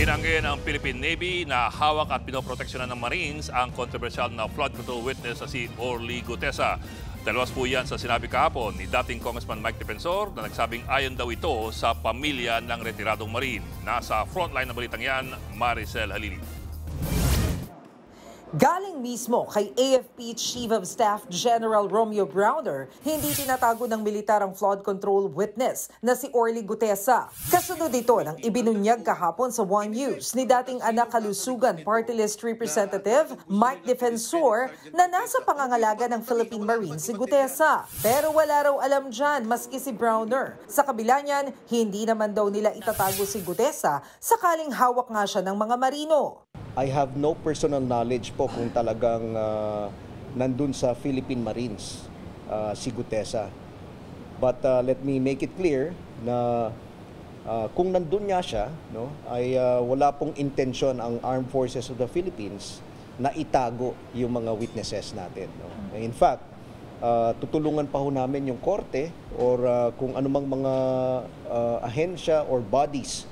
Tinanggi ng Philippine Navy na hawak at pinoproteksyonan ng Marines ang kontrobersyal na flood control witness na si Orly Gutesa. Dalawas po yan sa sinabi kahapon ni dating Congressman Mike Defensor na nagsabing ayon daw ito sa pamilya ng retiradong Marine. Nasa frontline ng balitang yan, Maricel Halili. Galing mismo kay AFP Chief of Staff General Romeo Browner, hindi tinatago ng militar ang flood control witness na si Orly Gutesa. Kasunod ito ng ibinunyag kahapon sa One News ni dating anak kalusugan Party List Representative Mike Defensor na nasa pangangalaga ng Philippine Marines si Gutesa. Pero wala raw alam dyan maski si Browner. Sa kabila niyan, hindi naman daw nila itatago si Gutesa sakaling hawak nga siya ng mga marino. I have no personal knowledge po kung talagang nandun sa Philippine Marines si Gutesa. But let me make it clear na kung nandun nga siya, no, ay wala pong intensyon ang Armed Forces of the Philippines na itago yung mga witnesses natin. No. In fact, tutulungan pa ho namin yung korte or kung anumang mga ahensya or bodies,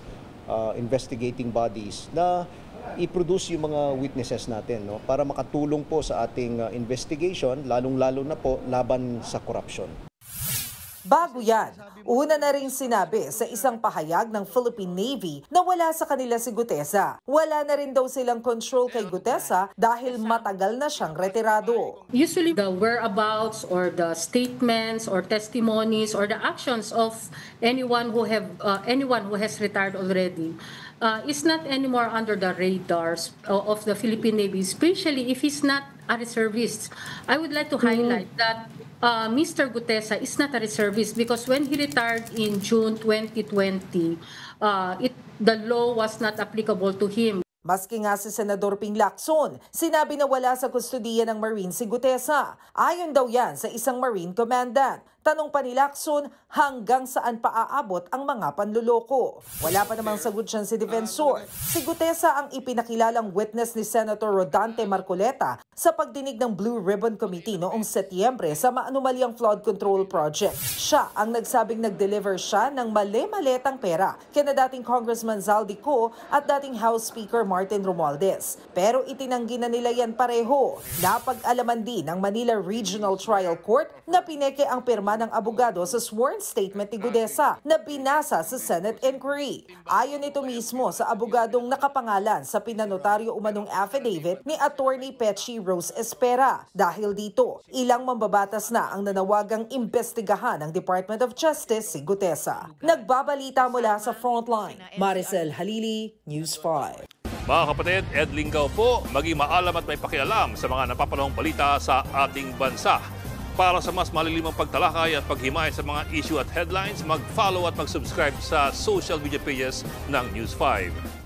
investigating bodies na i-produce yung mga witnesses natin, no, para makatulong po sa ating investigation, lalong-lalo na po laban sa korupsyon. Bago yan, una na rin sinabi sa isang pahayag ng Philippine Navy na wala sa kanila si Gutesa. Wala na rin daw silang control kay Gutesa dahil matagal na siyang retirado. Usually the whereabouts or the statements or testimonies or the actions of anyone who has retired already is not anymore under the radars of the Philippine Navy, especially if he's not a reservist. I would like to highlight that Mr. Gutesa is not a reservist because when he retired in June 2020, the law was not applicable to him. Maski nga si Senador Ping Lacson, sinabi na wala sa kustudiya ng Marine si Gutesa. Ayon daw yan sa isang Marine Commandant. Tanong pa ni Lacson, hanggang saan pa aabot ang mga panluloko? Wala pa namang sagot siyan si Defensor. Si Gutesa ang ipinakilalang witness ni Senator Rodante Marcoleta sa pagdinig ng Blue Ribbon Committee noong Setyembre sa maanumalyang flood control project. Siya ang nagsabing nag-deliver siya ng mali-maletang pera kina dating Congressman Zaldico at dating House Speaker Martin Romualdez. Pero itinanggi na nila yan pareho. Napag-alaman din ng Manila Regional Trial Court na pineke ang pirma ng abogado sa sworn statement ni Gutesa na binasa sa Senate inquiry. Ayon ito mismo sa abogadong nakapangalan sa pinanotaryo umanong affidavit ni Attorney Pechi Rose Espera. Dahil dito, ilang mambabatas na ang nanawagang imbestigahan ng Department of Justice si Gutesa. Nagbabalita mula sa Frontline, Maricel Halili, News 5. Mga kapatid, Ed Lingaw po, maging maalam at may pakialam sa mga napapanahong balita sa ating bansa. Para sa mas malilimang pagtalakay at paghimay sa mga issue at headlines, mag-follow at mag-subscribe sa social media pages ng News 5.